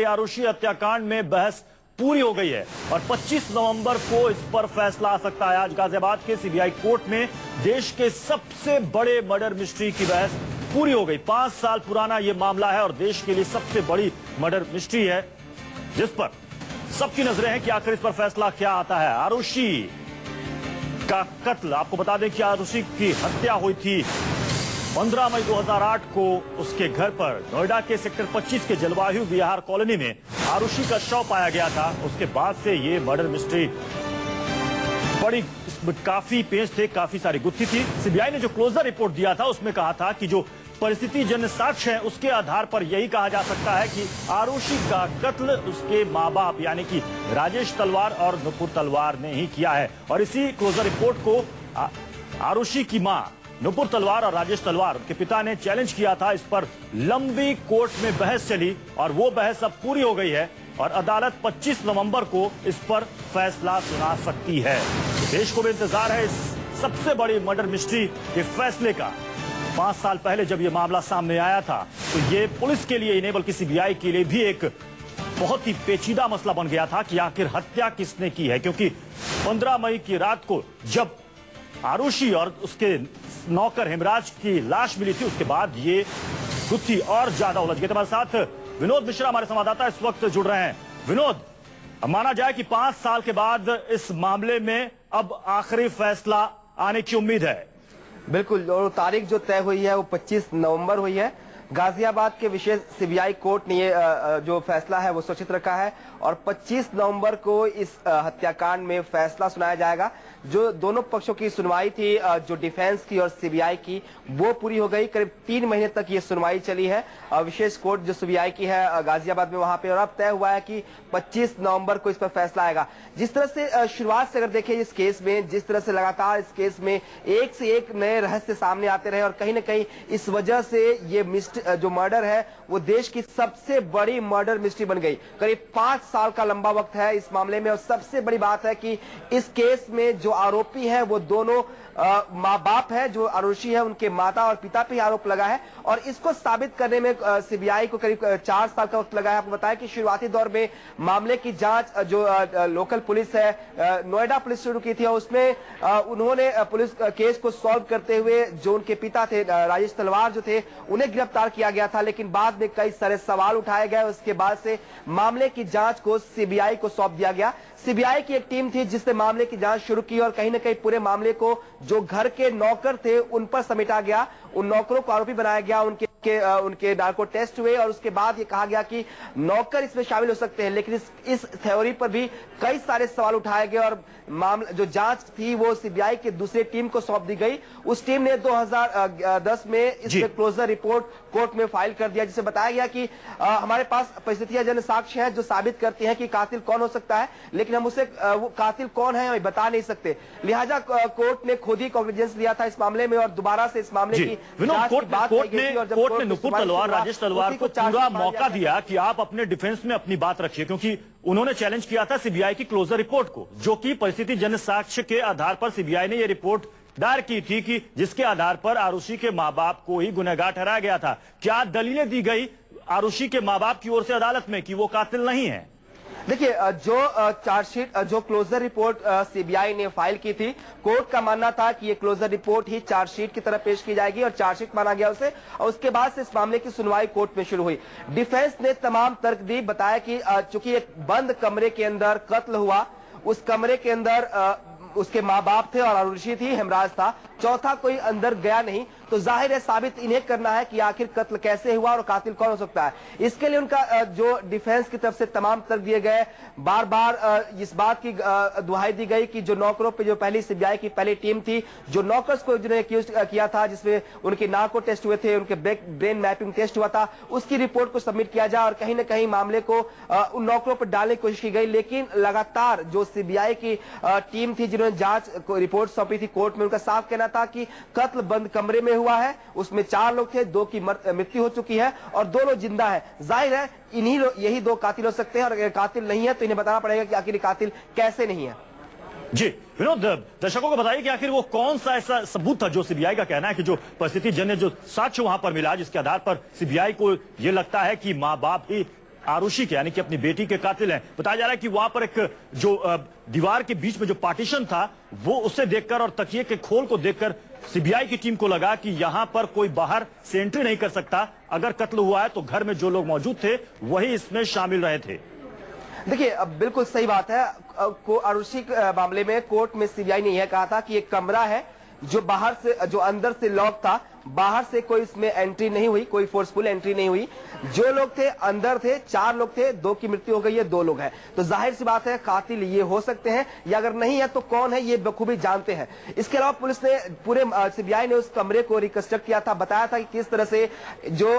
आरुषि हत्याकांड में बहस पूरी हो गई है और 25 नवंबर को इस पर फैसला आ सकता है। आज गाजियाबाद के सीबीआई कोर्ट में देश के सबसे बड़े मर्डर मिस्ट्री की बहस पूरी हो गई। 5 साल पुराना यह मामला है और देश के लिए सबसे बड़ी मर्डर मिस्ट्री है, जिस पर सबकी नजरें हैं कि आखिर इस पर फैसला क्या आता है। आरुषि का कत्ल, आपको बता दें कि आरुषि की हत्या हुई थी 15 मई 2008 को उसके घर पर नोएडा के सेक्टर 25 के जलवायु विहार कॉलोनी में आरुषि का शव पाया गया था। उसके बाद से ये मर्डर मिस्ट्री बड़ी, काफी पेच थे, काफी सारी गुत्थी थी। सीबीआई ने जो क्लोजर रिपोर्ट दिया था उसमें कहा था कि जो परिस्थिति जन्य साक्ष्य है उसके आधार पर यही कहा जा सकता है कि आरुषि का कत्ल उसके मां बाप यानी कि राजेश तलवार और नुपुर तलवार ने ही किया है। और इसी क्लोजर रिपोर्ट को आरुषि की मां नुपुर तलवार और राजेश तलवार के पिता ने चैलेंज किया था। इस पर लंबी कोर्ट में बहस चली और वो बहस अब पूरी हो गई है और अदालत 25 नवंबर को इस पर फैसला सुना सकती है। देश को भी इंतजार है इस सबसे बड़ी मर्डर मिस्ट्री के फैसले का। 5 साल पहले जब यह मामला सामने आया था तो ये पुलिस के लिए ही नहीं बल्कि सीबीआई के लिए भी एक बहुत ही पेचीदा मसला बन गया था कि आखिर हत्या किसने की है, क्योंकि 15 मई की रात को जब आरुषि और उसके नौकर हेमराज की लाश मिली थी उसके बाद ये गुत्थी और ज्यादा उलझ गई। हमारे साथ विनोद मिश्रा हमारे संवाददाता इस वक्त जुड़ रहे हैं। विनोद, माना जाए कि 5 साल के बाद इस मामले में अब आखिरी फैसला आने की उम्मीद है। बिल्कुल, और तारीख जो तय हुई है वो 25 नवंबर हुई है। गाजियाबाद के विशेष सीबीआई कोर्ट ने ये जो फैसला है वो सुरक्षित रखा है और 25 नवंबर को इस हत्याकांड में फैसला सुनाया जाएगा। जो दोनों पक्षों की सुनवाई थी, जो डिफेंस की और सीबीआई की, वो पूरी हो गई। करीब 3 महीने तक ये सुनवाई चली है। विशेष कोर्ट जो सीबीआई की है गाजियाबाद में वहां पे, और अब तय हुआ है कि 25 नवंबर को इस पर फैसला आएगा। जिस तरह से शुरुआत से अगर देखें इस केस में, जिस तरह से लगातार इस केस में एक से एक नए रहस्य सामने आते रहे और कहीं ना कहीं इस वजह से ये जो मर्डर है वो देश की सबसे बड़ी मर्डर मिस्ट्री बन गई। करीब 5 साल का लंबा वक्त है इस मामले में और सबसे बड़ी बात है कि इस केस में जो आरोपी है वो दोनों माँ बाप है। जो आरुषि है उनके माता और पिता पे आरोप लगा है और इसको साबित करने में सीबीआई को करीब 4 साल का वक्त लगा है। आपको बताया कि शुरुआती दौर में मामले की जांच जो लोकल पुलिस है, नोएडा पुलिस शुरू की थी और उसमें उन्होंने पुलिस केस को सॉल्व करते हुए जो उनके पिता थे राजेश तलवार जो थे उन्हें गिरफ्तार किया गया था, लेकिन बाद में कई सारे सवाल उठाए गए। उसके बाद से मामले की जांच को सीबीआई को सौंप दिया गया। सीबीआई की एक टीम थी जिसने मामले की जांच शुरू की और कहीं ना कहीं पूरे मामले को जो घर के नौकर थे उन पर समेटा गया। उन नौकरों को आरोपी बनाया गया, उनके नार्को टेस्ट हुए और उसके बाद ये कहा गया कि नौकर इसमें शामिल हो सकते हैं, लेकिन इस थ्योरी पर भी कई सारे सवाल उठाए गए और मामला जो जांच थी वो सीबीआई की दूसरी टीम को सौंप दी गई। उस टीम ने 2010 में इसमें क्लोजर रिपोर्ट कोर्ट में फाइल कर दिया, जिसे बताया गया कि हमारे पास परिस्थितियां जन साक्ष्य है जो साबित करती हैं कि कातिल कौन हो सकता है, लेकिन हम उसे वो कातिल कौन है हमें बता नहीं सकते। लिहाजा कोर्ट ने खुद ही कॉग्निजेंस लिया था इस मामले में और दोबारा से इस मामले की कोर्ट ने नुपुर तलवार, राजेश तलवार को पूरा मौका दिया कि आप अपने डिफेंस में अपनी बात रखिए, क्योंकि उन्होंने चैलेंज किया था सीबीआई की क्लोजर रिपोर्ट को, जो कि परिस्थिति जन्य साक्ष्य के आधार पर सीबीआई ने यह रिपोर्ट दायर की थी कि जिसके आधार पर आरुषि के मां बाप को ही गुनहगार ठहराया गया था। क्या दलीलें दी गई आरुषि के मां बाप की ओर से अदालत में कि वो कातिल नहीं है? देखिए, जो चार्जशीट, जो क्लोजर रिपोर्ट सीबीआई ने फाइल की थी, कोर्ट का मानना था कि ये क्लोजर रिपोर्ट ही चार्जशीट की तरह पेश की जाएगी और चार्जशीट माना गया उसे, और उसके बाद से इस मामले की सुनवाई कोर्ट में शुरू हुई। डिफेंस ने तमाम तर्क दी, बताया कि चूंकि एक बंद कमरे के अंदर कत्ल हुआ, उस कमरे के अंदर उसके माँ बाप थे और आरुषि थी, हेमराज था, चौथा कोई अंदर गया नहीं, तो जाहिर है साबित इन्हें करना है कि आखिर कत्ल कैसे हुआ और कातिल कौन हो सकता है। इसके लिए उनका जो डिफेंस की तरफ से तमाम तर्क दिए गए। बार बार इस बात की दुहाई दी गई कि जो नौकरों पे जो पहली सीबीआई की पहली टीम थी, जो नौकर्स को जिन्होंने एक्यूज किया था, जिसमें उनके नार्को टेस्ट हुए थे, उनके ब्रेन मैपिंग टेस्ट हुआ था, उसकी रिपोर्ट को सबमिट किया जाए और कहीं ना कहीं मामले को उन नौकरों पर डालने की कोशिश की गई। लेकिन लगातार जो सीबीआई की टीम थी जिन्होंने जांच रिपोर्ट सौंपी थी कोर्ट में, उनका साफ कहना था कि कत्ल बंद कमरे में हुआ है, उसमें 4 लोग थे, 2 की मृत्यु हो चुकी है और 2 लोग जिंदा है। जाहिर है यही 2 कातिल हो सकते हैं और अगर कातिल नहीं है तो इन्हें बताना पड़ेगा कि आखिर कातिल कैसे नहीं है। जी विनोद, दर्शकों को बताइए कि आखिर वो कौन सा ऐसा सबूत था जो सीबीआई का कहना है कि जो परिस्थिति जन्य जो साक्ष्य वहां पर मिला, जिसके आधार पर सीबीआई को यह लगता है कि मां बाप ही आरुषि के यानी कि अपनी बेटी के कातिल हैं। बताया जा रहा है कि वहां पर एक जो दीवार के बीच में जो पार्टीशन था वो उसे देखकर और तकिए के खोल को देखकर सीबीआई की टीम को लगा कि यहां पर कोई बाहर से एंट्री नहीं कर सकता। अगर कत्ल हुआ है तो घर में जो लोग मौजूद थे वही इसमें शामिल रहे थे। देखिए, अब बिल्कुल सही बात है। आरुषि मामले में कोर्ट में सीबीआई ने यह कहा था कि एक कमरा है जो बाहर से, जो अंदर से लॉक था, बाहर से कोई इसमें एंट्री नहीं हुई, कोई फोर्सफुल एंट्री नहीं हुई। जो लोग थे अंदर थे, 4 लोग थे, 2 की मृत्यु हो गई है, 2 लोग हैं। तो जाहिर सी बात है कातिल ये हो सकते हैं, या अगर नहीं है तो कौन है ये बखूबी जानते हैं। इसके अलावा पुलिस ने पूरे सीबीआई ने उस कमरे को रिकंस्ट्रक्ट किया था, बताया था कि किस तरह से जो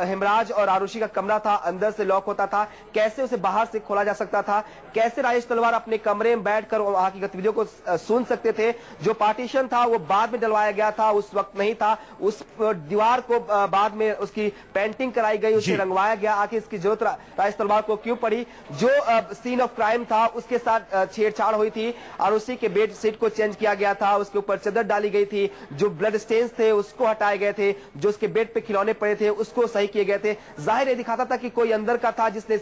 हेमराज और आरुषि का कमरा था अंदर से लॉक होता था, कैसे उसे बाहर से खोला जा सकता था, कैसे राजेश तलवार अपने कमरे में बैठकर वहां की गतिविधियों को सुन सकते थे। जो पार्टीशन था वो बाद में डलवाया गया था, उस वक्त नहीं था। उस दीवार को बाद में उसकी पेंटिंग कराई गई, उसे रंगवाया गया। आखिर इसकी जरूरत राजेश तलवार को क्यों पड़ी? जो सीन ऑफ क्राइम था उसके साथ छेड़छाड़ हुई थी, और उसी के बेड शीट को चेंज किया गया था, उसके ऊपर चादर डाली गई थी, जो ब्लड स्टेन्स थे उसको हटाए गए थे, जो उसके बेड पे खिलौने पड़े थे उसको सही किए गए थे। जाहिर है दिखाता था कि कोई अंदर का था जिसने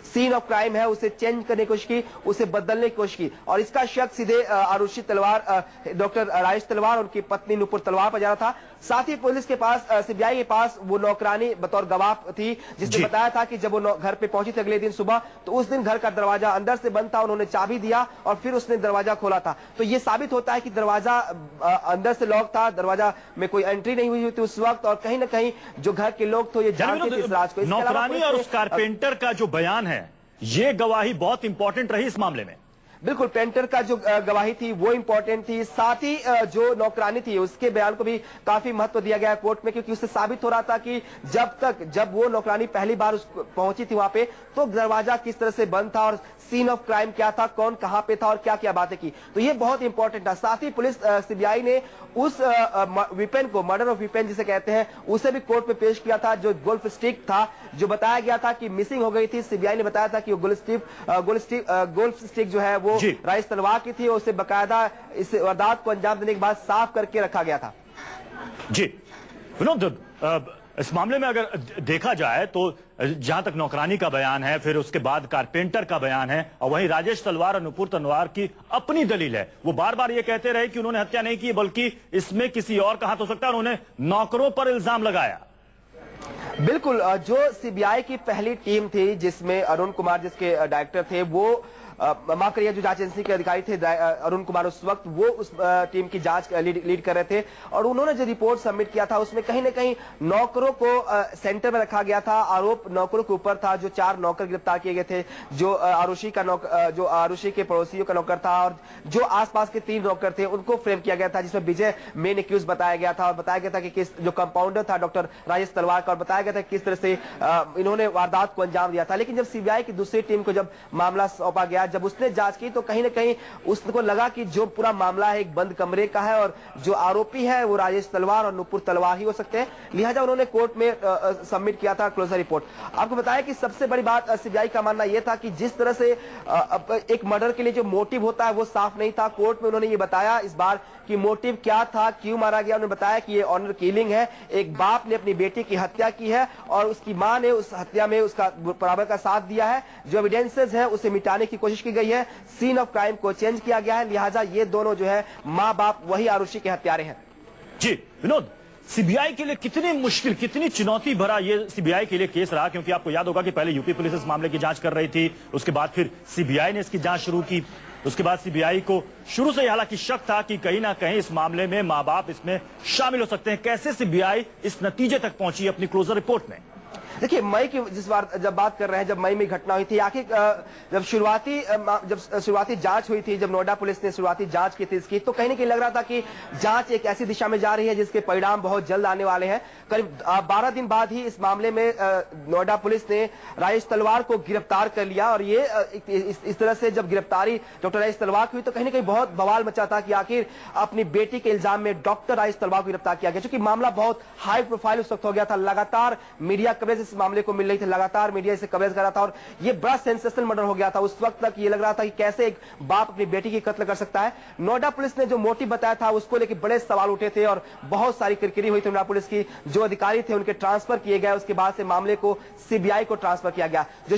सीन ऑफ क्राइम है उसे चेंज करने की कोशिश की, उसे बदलने की कोशिश की, और इसका शक सीधे आरुषि तलवार, डॉक्टर राजेश तलवार, उनकी पत्नी नुपुर तलवार पर जा रहा था। साथ ही पुलिस के पास, सीबीआई के पास वो नौकरानी बतौर गवाह थी जिसने बताया था कि जब वो घर पे पहुंची थी अगले दिन सुबह, तो उस दिन घर का दरवाजा अंदर से बंद था, उन्होंने चाबी दिया और फिर उसने दरवाजा खोला था। तो ये साबित होता है कि दरवाजा अंदर से लॉक था, दरवाजा में कोई एंट्री नहीं हुई थी उस वक्त, और कहीं ना कहीं जो घर के लोग थे ये जानते थे इस राज को। नौकरानी और उस कारपेंटर का जो बयान है, ये गवाही बहुत इंपॉर्टेंट रही इस मामले में। बिल्कुल, पेंटर का जो गवाही थी वो इंपॉर्टेंट थी, साथ ही जो नौकरानी थी उसके बयान को भी काफी महत्व दिया गया कोर्ट में, क्योंकि उससे साबित हो रहा था कि जब वो नौकरानी पहली बार पहुंची थी वहां पे, तो दरवाजा किस तरह से बंद था और सीन ऑफ क्राइम क्या था, कौन कहां पे था और क्या क्या बातें की। तो ये बहुत इंपॉर्टेंट था। साथ ही पुलिस, सीबीआई ने उस वेपन को, मर्डर ऑफ वेपन जिसे कहते हैं, उसे भी कोर्ट में पेश किया था, जो गोल्फ स्टिक था, जो बताया गया था कि मिसिंग हो गई थी। सीबीआई ने बताया था कि वो गोल्फ स्टिक जो है वो राजेश तलवार की थी, और उसे बकायदा इस वारदात को अंजाम देने के बाद साफ करके रखा गया था। जी विनोद, इस मामले में अगर देखा जाए तो जहां तक नौकरानी का बयान है, फिर उसके बाद कारपेंटर का बयान है, और वहीं राजेश तलवार और नुपुर तलवार की अपनी दलील है। वो बार बार ये कहते रहे कि उन्होंने हत्या नहीं की, बल्कि इसमें किसी और का हाथ हो सकता है, और उन्होंने नौकरों पर इल्जाम लगाया। बिल्कुल, जो सीबीआई की पहली टीम थी जिसमें अरुण कुमार जिसके डायरेक्टर थे, वो माफ करिए, जो जांच एजेंसी के अधिकारी थे अरुण कुमार, उस वक्त वो उस टीम की जांच लीड कर रहे थे, और उन्होंने जो रिपोर्ट सबमिट किया था उसमें कहीं ना कहीं नौकरों को सेंटर में रखा गया था। आरोप नौकरों के ऊपर था। जो 4 नौकर गिरफ्तार किए गए थे, जो आरुषि के पड़ोसियों का नौकर था, और जो आसपास के 3 नौकर थे उनको फ्रेम किया गया था, जिसमें विजय मेन एक्यूज बताया गया था, और बताया गया था कि किस जो कंपाउंडर था डॉक्टर राजेश तलवार का, और बताया गया था किस तरह से इन्होंने वारदात को अंजाम दिया था। लेकिन जब सीबीआई की दूसरी टीम को जब मामला सौंपा गया, जब उसने जांच की, तो कहीं ना कहीं उसको लगा कि जो पूरा मामला है एक बंद कमरे का है, और जो आरोपी है वो राजेश तलवार और नुपुर तलवार ही हो सकते हैं। लिहाजा उन्होंने कोर्ट में सबमिट किया था क्लोजर रिपोर्ट। आपको बताया कि सबसे बड़ी बात सीबीआई का मानना यह था कि जिस तरह से एक मर्डर के लिए जो मोटिव होता है वो साफ नहीं था। कोर्ट में उन्होंने ये बताया इस बार कि मोटिव क्या था, क्यों मारा गया। उन्होंने बताया कि ये ऑनर किलिंग है, एक बाप ने अपनी बेटी की हत्या की है, और उसकी मां ने उस हत्या में उसका बराबर का साथ दिया है। जो एविडेंसेस है उसे मिटाने की कोशिश की गई है, सीन ऑफ क्राइम को चेंज किया गया है। लिहाजा ये दोनों जो है मां बाप वही आरुषि के हत्यारे हैं। जी विनोद, सीबीआई के लिए कितनी मुश्किल, कितनी चुनौती भरा ये सीबीआई के लिए केस रहा, क्योंकि आपको याद होगा कि पहले यूपी पुलिस इस मामले की जांच कर रही थी, उसके बाद फिर सीबीआई ने इसकी जांच शुरू की। उसके बाद सीबीआई को शुरू से हालांकि शक था कि कहीं ना कहीं इस मामले में मां बाप इसमें शामिल हो सकते हैं। कैसे सीबीआई इस नतीजे तक पहुंची अपनी क्लोजर रिपोर्ट में? देखिए, मई की जिस बार जब बात कर रहे हैं, जब मई में घटना हुई थी, आखिर जब शुरुआती जांच हुई थी, जब नोएडा पुलिस ने शुरुआती जांच की थी इसकी, तो कहीं ना कहीं लग रहा था कि जांच एक ऐसी दिशा में जा रही है जिसके परिणाम बहुत जल्द आने वाले हैं। करीब 12 दिन बाद ही इस मामले में नोएडा पुलिस ने राजेश तलवार को गिरफ्तार कर लिया, और ये इस तरह से जब गिरफ्तारी डॉक्टर राजेश तलवार की हुई, तो कहीं ना कहीं बहुत बवाल मचा था कि आखिर अपनी बेटी के इल्जाम में डॉक्टर राजेश तलवार को गिरफ्तार किया गया, क्योंकि मामला बहुत हाई प्रोफाइल उस वक्त हो गया था। लगातार मीडिया कवरेज इस मामले को मिल रही थी, लगातार मीडिया इसे कवरेज कर रहा था और ये बड़ा सेंसेशनल मर्डर हो गया था। उस वक्त तक ये लग रहा था कि कैसे एक बाप अपनी बेटी की कत्ल कर सकता है। नोएडा पुलिस ने जो मोटिव बताया था उसको लेकर बड़े सवाल उठे थे और बहुत सारी किरकिरी हुई थी नोएडा पुलिस की। जो अधिकारी थे उनके ट्रांसफर किए गए, उसके बाद से मामले को सीबीआई को ट्रांसफर किया गया। जो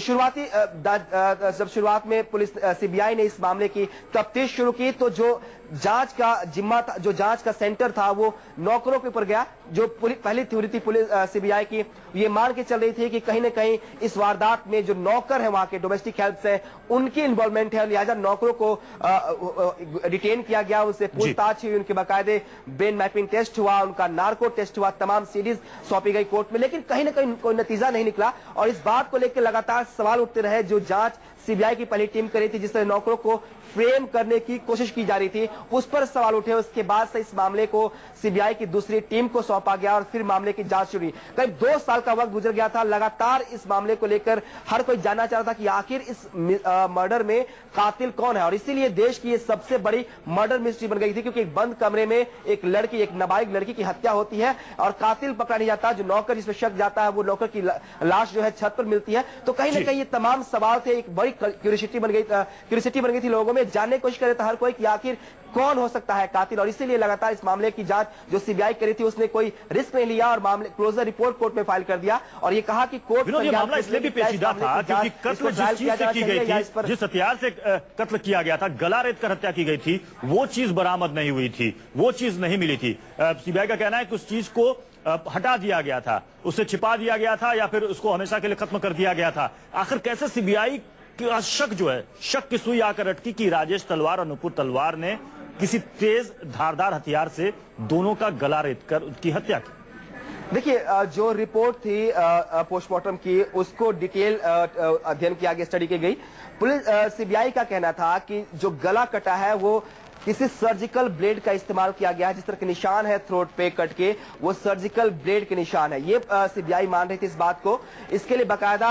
जब शुरुआत में पुलिस सीबीआई ने इस मामले की तफ्तीश शुरू की तो जो जांच का जिम्मा था, जो जांच का सेंटर था, वो नौकरों के ऊपर गया। जो पहली थ्योरी थी पुलिस सीबीआई की, ये मान के चल रही थी कि कहीं ना कहीं इस वारदात में जो नौकर है वहां के डोमेस्टिक हेल्प से उनकी इन्वॉल्वमेंट है, लिहाजा नौकरों को डिटेन किया गया, उनसे पूछताछ हुई, उनके बाकायदे ब्रेन मैपिंग टेस्ट हुआ, उनका नार्को टेस्ट हुआ, तमाम सीरीज सौंपी गई कोर्ट में, लेकिन कहीं ना कहीं कोई नतीजा नहीं निकला। और इस बात को लेकर लगातार सवाल उठते रहे। जो जांच सीबीआई की पहली टीम करी थी, जिस तरह नौकरों को फ्रेम करने की कोशिश की जा रही थी, उस पर सवाल उठे। उसके बाद से इस मामले को सीबीआई की दूसरी टीम को सौंपा गया और फिर मामले की जांच शुरू हुई। करीब 2 साल का वक्त गुजर गया था। लगातार इस मामले को लेकर हर कोई जानना चाह रहा था कि आखिर इस मर्डर में कातिल कौन है, और इसीलिए देश की ये सबसे बड़ी मर्डर मिस्ट्री बन गई थी, क्योंकि एक बंद कमरे में एक लड़की, एक नाबालिग लड़की की हत्या होती है और कातिल पकड़ा नहीं जाता। जो नौकर जिसमें शक जाता है, वो नौकर की लाश जो है छत पर मिलती है। तो कहीं ना कहीं ये तमाम सवाल थे, एक बड़ी क्यूरियोसिटी बन गई थी लोगों में। जानने की कोशिश कर रहे थे हर कोई कि आखिर कौन हो सकता है कातिल, और इसीलिए लगातार इस मामले की जांच जो सीबीआई करी थी उसने कोई रिस्क नहीं लिया और मामले क्लोजर रिपोर्ट कोर्ट में फाइल कर दिया और ये कहा कि कोर्ट ये मामला इसलिए भी पेचीदा था क्योंकि कत्ल जिस चीज से की गई थी, जिस हथियार से कत्ल किया गया था, गला रेत कर हत्या की गई थी, वो चीज बरामद नहीं हुई थी, वो चीज नहीं मिली थी। सीबीआई का कहना है कि उस चीज को हटा दिया गया था, उसे छिपा दिया गया था या फिर उसको हमेशा के लिए खत्म कर दिया गया था। आखिर कैसे सीबीआई का शक जो है, शक की सुई आकर अटकी कि राजेश तलवार और नुपुर तलवार ने किसी तेज धारदार हथियार से दोनों का गला रेत कर उसकी हत्या की। देखिए, जो रिपोर्ट थी पोस्टमार्टम की, उसको डिटेल अध्ययन किया गया, स्टडी की गई। पुलिस सीबीआई का कहना था कि जो गला कटा है वो किसी सर्जिकल ब्लेड का इस्तेमाल किया गया है। जिस तरह के निशान है थ्रोट पे कट के, वो सर्जिकल ब्लेड के निशान है। ये सीबीआई मान रही थी इस बात को। इसके लिए बाकायदा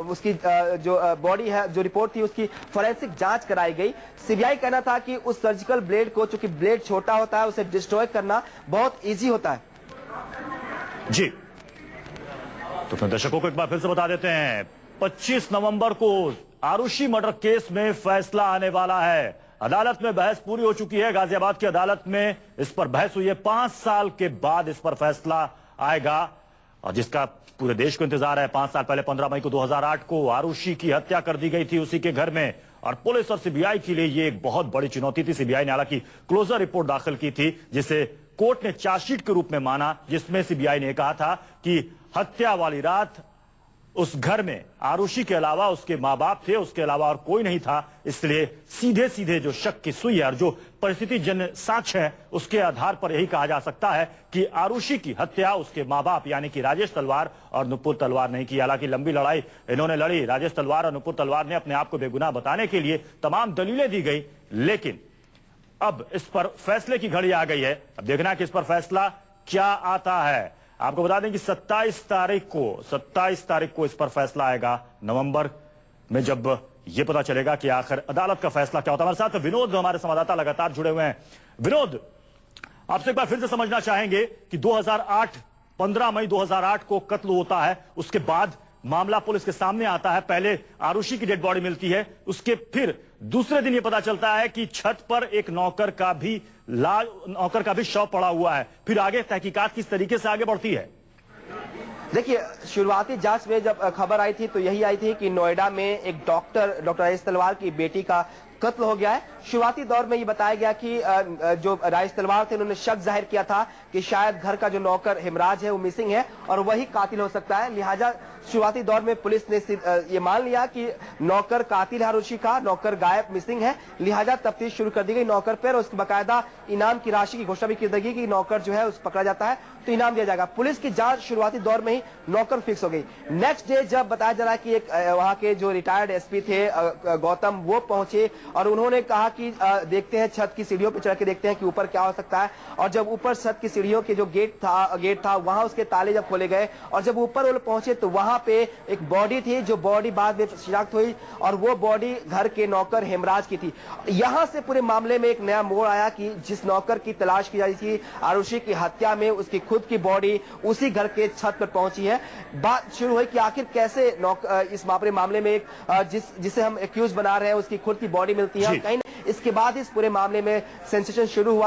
उसकी जो बॉडी है, जो रिपोर्ट थी, उसकी फोरेंसिक जांच कराई गई। सीबीआई कहना था कि उस सर्जिकल ब्लेड को, चूंकि ब्लेड छोटा होता है, उसे डिस्ट्रॉय करना बहुत ईजी होता है। जी, तो फिर दर्शकों को एक बार फिर से बता देते हैं, 25 नवंबर को आरुषि मर्डर केस में फैसला आने वाला है। अदालत में बहस पूरी हो चुकी है। गाजियाबाद की अदालत में इस पर बहस हुई है। 5 साल के बाद इस पर फैसला आएगा और जिसका पूरे देश को इंतजार है। 5 साल पहले 15 मई को 2008 को आरुषि की हत्या कर दी गई थी उसी के घर में, और पुलिस और सीबीआई के लिए यह एक बहुत बड़ी चुनौती थी। सीबीआई ने हालांकि क्लोजर रिपोर्ट दाखिल की थी, जिसे कोर्ट ने चार्जशीट के रूप में माना, जिसमें सीबीआई ने कहा था कि हत्या वाली रात उस घर में आरुषि के अलावा उसके मां बाप थे, उसके अलावा और कोई नहीं था। इसलिए सीधे सीधे जो शक की सुई है और जो परिस्थिति जन्य साक्ष्य है, उसके आधार पर यही कहा जा सकता है कि आरुषि की हत्या उसके मां बाप यानी कि राजेश तलवार और नुपुर तलवार नहीं की। हालांकि लंबी लड़ाई इन्होंने लड़ी, राजेश तलवार और नुपुर तलवार ने अपने आप को बेगुनाह बताने के लिए तमाम दलीलें दी गई, लेकिन अब इस पर फैसले की घड़ी आ गई है। अब देखना कि इस पर फैसला क्या आता है। आपको बता दें कि 27 तारीख को इस पर फैसला आएगा, नवंबर में, जब यह पता चलेगा कि आखिर अदालत का फैसला क्या होता है। हमारे साथ विनोद, हमारे संवाददाता, लगातार जुड़े हुए हैं। विनोद, आपसे एक बार फिर से समझना चाहेंगे कि 15 मई 2008 को कत्ल होता है, उसके बाद मामला पुलिस के सामने आता है। पहले आरुषि की डेड बॉडी मिलती है, उसके फिर दूसरे दिन यह पता चलता है कि छत पर एक नौकर का भी शव पड़ा हुआ है। फिर आगे तहकीकात किस तरीके से आगे बढ़ती है? देखिए, शुरुआती जांच में जब खबर आई थी तो यही आई थी कि नोएडा में एक डॉक्टर राजेश तलवार की बेटी का कत्ल हो गया है। शुरुआती दौर में ये बताया गया कि जो राजेश तलवार थे, उन्होंने शक जाहिर किया था कि शायद घर का जो नौकर हिमराज है वो मिसिंग है और वही कातिल हो सकता है। लिहाजा शुरुआती दौर में पुलिस ने ये मान लिया कि नौकर कातिल है आरुषि का, नौकर गायब, मिसिंग है। लिहाजा तफ्तीश शुरू कर दी गई नौकर पर, उसके बाकायदा इनाम की राशि की घोषणा भी की गई कि नौकर जो है उस पकड़ा जाता है तो इनाम दिया जाएगा। पुलिस की जांच शुरुआती दौर में ही नौकर फिक्स हो गई। नेक्स्ट डे जब बताया जा रहा है कि एक वहां के जो रिटायर्ड एसपी थे गौतम, वो पहुंचे और उन्होंने कहा कि देखते हैं, छत की सीढ़ियों पर चढ़ के देखते हैं कि ऊपर क्या हो सकता है। और जब ऊपर छत की सीढ़ियों के जो गेट था वहां उसके ताले जब खोले गए और जब ऊपर वो पहुंचे तो वहां वहां पे एक बॉडी थी, जो बॉडी बाद में शिनाख्त हुई और वो बॉडी घर के नौकर हेमराज की थी। यहां से पूरे मामले में एक नया मोड़ आया कि जिस नौकर की तलाश की जा रही थी आरुषि की हत्या में, उसकी खुद की बॉडी उसी घर के छत पर पहुंची है। बात शुरू हुई कि आखिर कैसे इस मामले में एक जिसे हम एक्यूज बना रहे हैं उसकी खुद की बॉडी मिलती है। कहीं इसके बाद इस पूरे मामले में सेंसेशन शुरू हुआ।